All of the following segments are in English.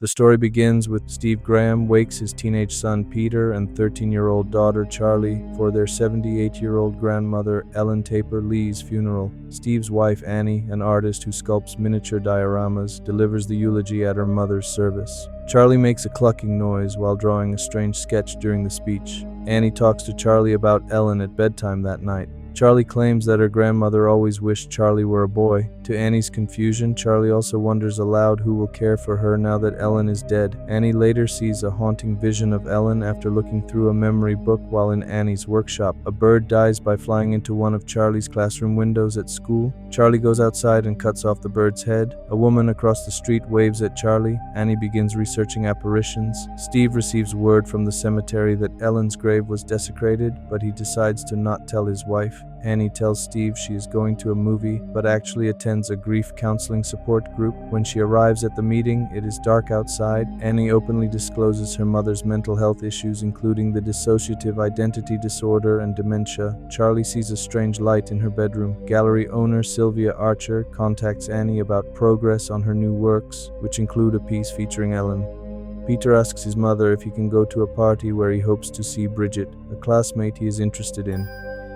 The story begins with Steve Graham wakes his teenage son Peter and 13-year-old daughter Charlie for their 78-year-old grandmother Ellen Taper Lee's funeral. Steve's wife Annie, an artist who sculpts miniature dioramas, delivers the eulogy at her mother's service. Charlie makes a clucking noise while drawing a strange sketch during the speech. Annie talks to Charlie about Ellen at bedtime that night. Charlie claims that her grandmother always wished Charlie were a boy. To Annie's confusion, Charlie also wonders aloud who will care for her now that Ellen is dead. Annie later sees a haunting vision of Ellen after looking through a memory book while in Annie's workshop. A bird dies by flying into one of Charlie's classroom windows at school. Charlie goes outside and cuts off the bird's head. A woman across the street waves at Charlie. Annie begins researching apparitions. Steve receives word from the cemetery that Ellen's grave was desecrated, but he decides to not tell his wife. Annie tells Steve she is going to a movie, but actually attends a grief counseling support group. When she arrives at the meeting, it is dark outside. Annie openly discloses her mother's mental health issues, including the dissociative identity disorder and dementia. Charlie sees a strange light in her bedroom. Gallery owner Sylvia Archer contacts Annie about progress on her new works, which include a piece featuring Ellen. Peter asks his mother if he can go to a party where he hopes to see Bridget, a classmate he is interested in.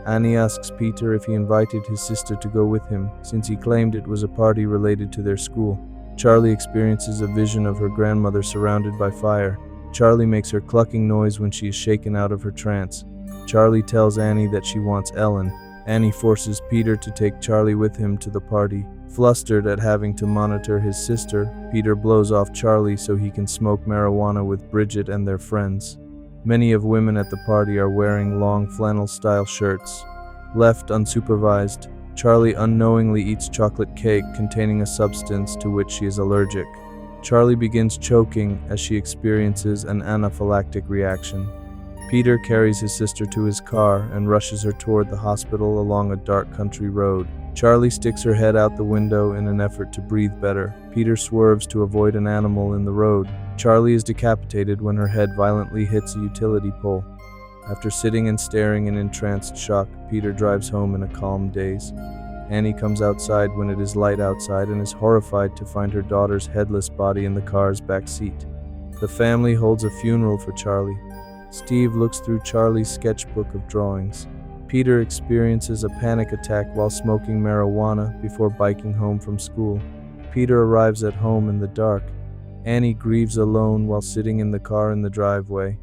Annie asks Peter if he invited his sister to go with him, since he claimed it was a party related to their school. Charlie experiences a vision of her grandmother surrounded by fire. Charlie makes her clucking noise when she is shaken out of her trance. Charlie tells Annie that she wants Ellen. Annie forces Peter to take Charlie with him to the party. Flustered at having to monitor his sister, Peter blows off Charlie so he can smoke marijuana with Bridget and their friends. Many of women at the party are wearing long flannel-style shirts. Left unsupervised, Charlie unknowingly eats chocolate cake containing a substance to which she is allergic. Charlie begins choking as she experiences an anaphylactic reaction. Peter carries his sister to his car and rushes her toward the hospital along a dark country road. Charlie sticks her head out the window in an effort to breathe better. Peter swerves to avoid an animal in the road. Charlie is decapitated when her head violently hits a utility pole. After sitting and staring in entranced shock, Peter drives home in a calm daze. Annie comes outside when it is light outside and is horrified to find her daughter's headless body in the car's back seat. The family holds a funeral for Charlie. Steve looks through Charlie's sketchbook of drawings. Peter experiences a panic attack while smoking marijuana before biking home from school. Peter arrives at home in the dark. Annie grieves alone while sitting in the car in the driveway.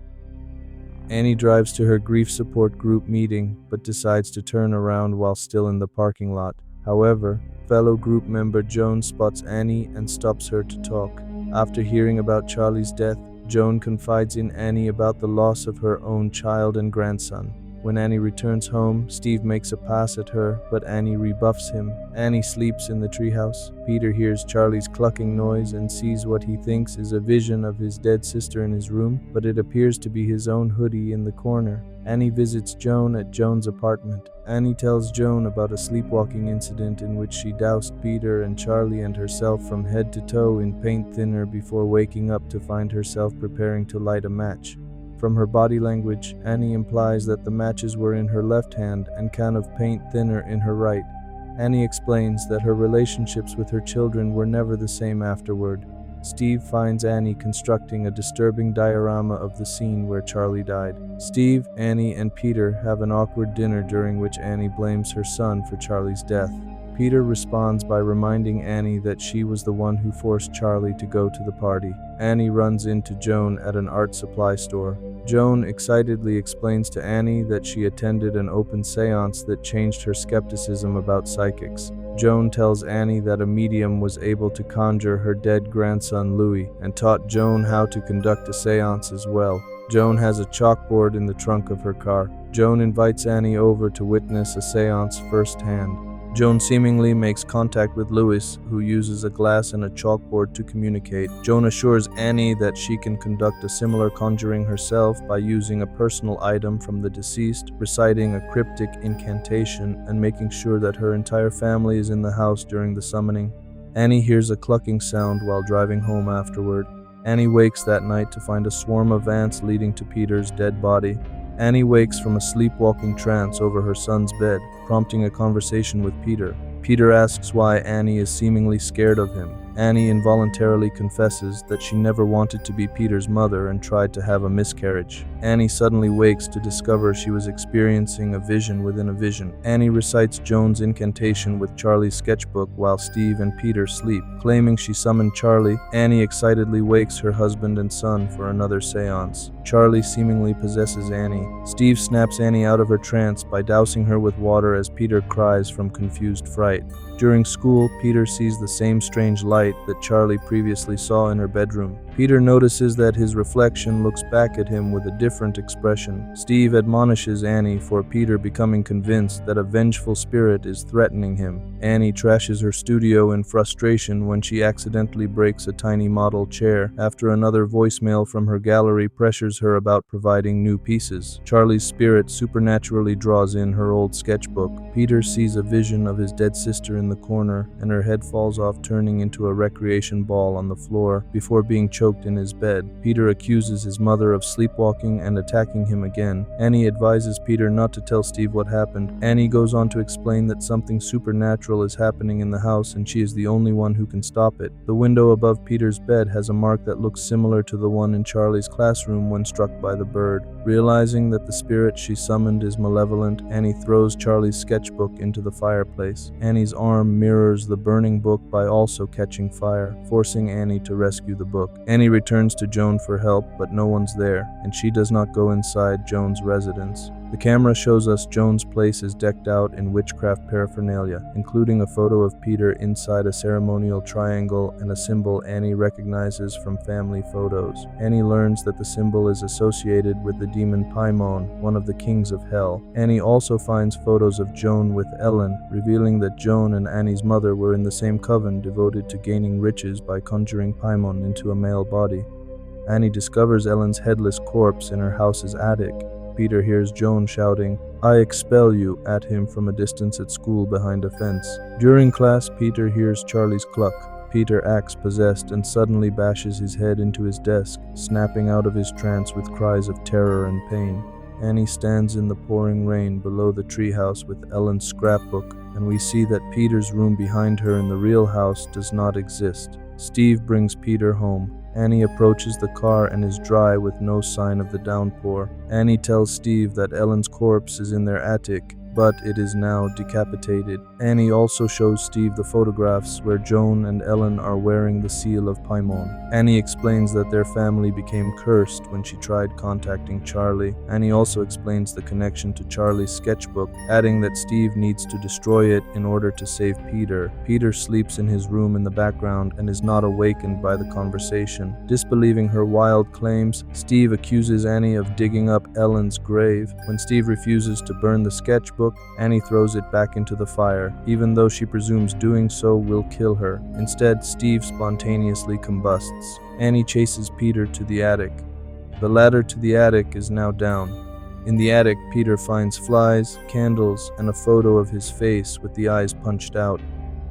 Annie drives to her grief support group meeting, but decides to turn around while still in the parking lot. However, fellow group member Joan spots Annie and stops her to talk. After hearing about Charlie's death, Joan confides in Annie about the loss of her own child and grandson. When Annie returns home, Steve makes a pass at her, but Annie rebuffs him. Annie sleeps in the treehouse. Peter hears Charlie's clucking noise and sees what he thinks is a vision of his dead sister in his room, but it appears to be his own hoodie in the corner. Annie visits Joan at Joan's apartment. Annie tells Joan about a sleepwalking incident in which she doused Peter and Charlie and herself from head to toe in paint thinner before waking up to find herself preparing to light a match. From her body language, Annie implies that the matches were in her left hand and can of paint thinner in her right. Annie explains that her relationships with her children were never the same afterward. Steve finds Annie constructing a disturbing diorama of the scene where Charlie died. Steve, Annie, and Peter have an awkward dinner during which Annie blames her son for Charlie's death. Peter responds by reminding Annie that she was the one who forced Charlie to go to the party. Annie runs into Joan at an art supply store. Joan excitedly explains to Annie that she attended an open seance that changed her skepticism about psychics. Joan tells Annie that a medium was able to conjure her dead grandson Louis and taught Joan how to conduct a seance as well. Joan has a chalkboard in the trunk of her car. Joan invites Annie over to witness a seance firsthand. Joan seemingly makes contact with Louis, who uses a glass and a chalkboard to communicate. Joan assures Annie that she can conduct a similar conjuring herself by using a personal item from the deceased, reciting a cryptic incantation, and making sure that her entire family is in the house during the summoning. Annie hears a clucking sound while driving home afterward. Annie wakes that night to find a swarm of ants leading to Peter's dead body. Annie wakes from a sleepwalking trance over her son's bed, prompting a conversation with Peter. Peter asks why Annie is seemingly scared of him. Annie involuntarily confesses that she never wanted to be Peter's mother and tried to have a miscarriage. Annie suddenly wakes to discover she was experiencing a vision within a vision. Annie recites Joan's incantation with Charlie's sketchbook while Steve and Peter sleep. Claiming she summoned Charlie, Annie excitedly wakes her husband and son for another seance. Charlie seemingly possesses Annie. Steve snaps Annie out of her trance by dousing her with water as Peter cries from confused fright. During school, Peter sees the same strange light that Charlie previously saw in her bedroom. Peter notices that his reflection looks back at him with a different expression. Steve admonishes Annie for Peter becoming convinced that a vengeful spirit is threatening him. Annie trashes her studio in frustration when she accidentally breaks a tiny model chair after another voicemail from her gallery pressures her about providing new pieces. Charlie's spirit supernaturally draws in her old sketchbook. Peter sees a vision of his dead sister in the corner, and her head falls off, turning into a recreation ball on the floor before being choked in his bed. Peter accuses his mother of sleepwalking and attacking him again. Annie advises Peter not to tell Steve what happened. Annie goes on to explain that something supernatural is happening in the house and she is the only one who can stop it. The window above Peter's bed has a mark that looks similar to the one in Charlie's classroom when struck by the bird. Realizing that the spirit she summoned is malevolent, Annie throws Charlie's sketchbook into the fireplace. Annie's arm mirrors the burning book by also catching fire, forcing Annie to rescue the book. Annie returns to Joan for help, but no one's there, and she does not go inside Joan's residence. The camera shows us Joan's place is decked out in witchcraft paraphernalia, including a photo of Peter inside a ceremonial triangle and a symbol Annie recognizes from family photos. Annie learns that the symbol is associated with the demon Paimon, one of the kings of hell. Annie also finds photos of Joan with Ellen, revealing that Joan and Annie's mother were in the same coven devoted to gaining riches by conjuring Paimon into a male body. Annie discovers Ellen's headless corpse in her house's attic. Peter hears Joan shouting, "I expel you," at him from a distance at school behind a fence. During class, Peter hears Charlie's cluck. Peter acts possessed and suddenly bashes his head into his desk, snapping out of his trance with cries of terror and pain. Annie stands in the pouring rain below the treehouse with Ellen's scrapbook, and we see that Peter's room behind her in the real house does not exist. Steve brings Peter home. Annie approaches the car and is dry with no sign of the downpour. Annie tells Steve that Ellen's corpse is in their attic, but it is now decapitated. Annie also shows Steve the photographs where Joan and Ellen are wearing the seal of Paimon. Annie explains that their family became cursed when she tried contacting Charlie. Annie also explains the connection to Charlie's sketchbook, adding that Steve needs to destroy it in order to save Peter. Peter sleeps in his room in the background and is not awakened by the conversation. Disbelieving her wild claims, Steve accuses Annie of digging up Ellen's grave. When Steve refuses to burn the sketchbook, Annie throws it back into the fire, even though she presumes doing so will kill her. Instead, Steve spontaneously combusts. Annie chases Peter to the attic. The ladder to the attic is now down. In the attic, Peter finds flies, candles, and a photo of his face with the eyes punched out.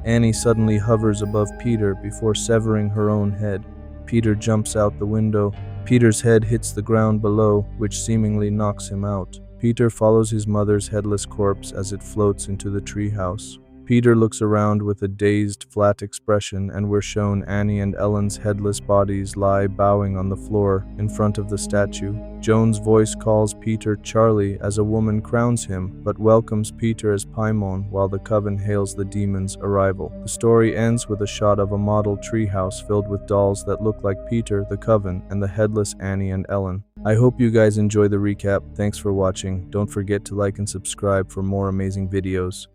Annie suddenly hovers above Peter before severing her own head. Peter jumps out the window. Peter's head hits the ground below, which seemingly knocks him out. Peter follows his mother's headless corpse as it floats into the treehouse. Peter looks around with a dazed, flat expression, and we're shown Annie and Ellen's headless bodies lie bowing on the floor in front of the statue. Joan's voice calls Peter Charlie as a woman crowns him, but welcomes Peter as Paimon while the coven hails the demon's arrival. The story ends with a shot of a model treehouse filled with dolls that look like Peter, the coven, and the headless Annie and Ellen. I hope you guys enjoy the recap. Thanks for watching. Don't forget to like and subscribe for more amazing videos.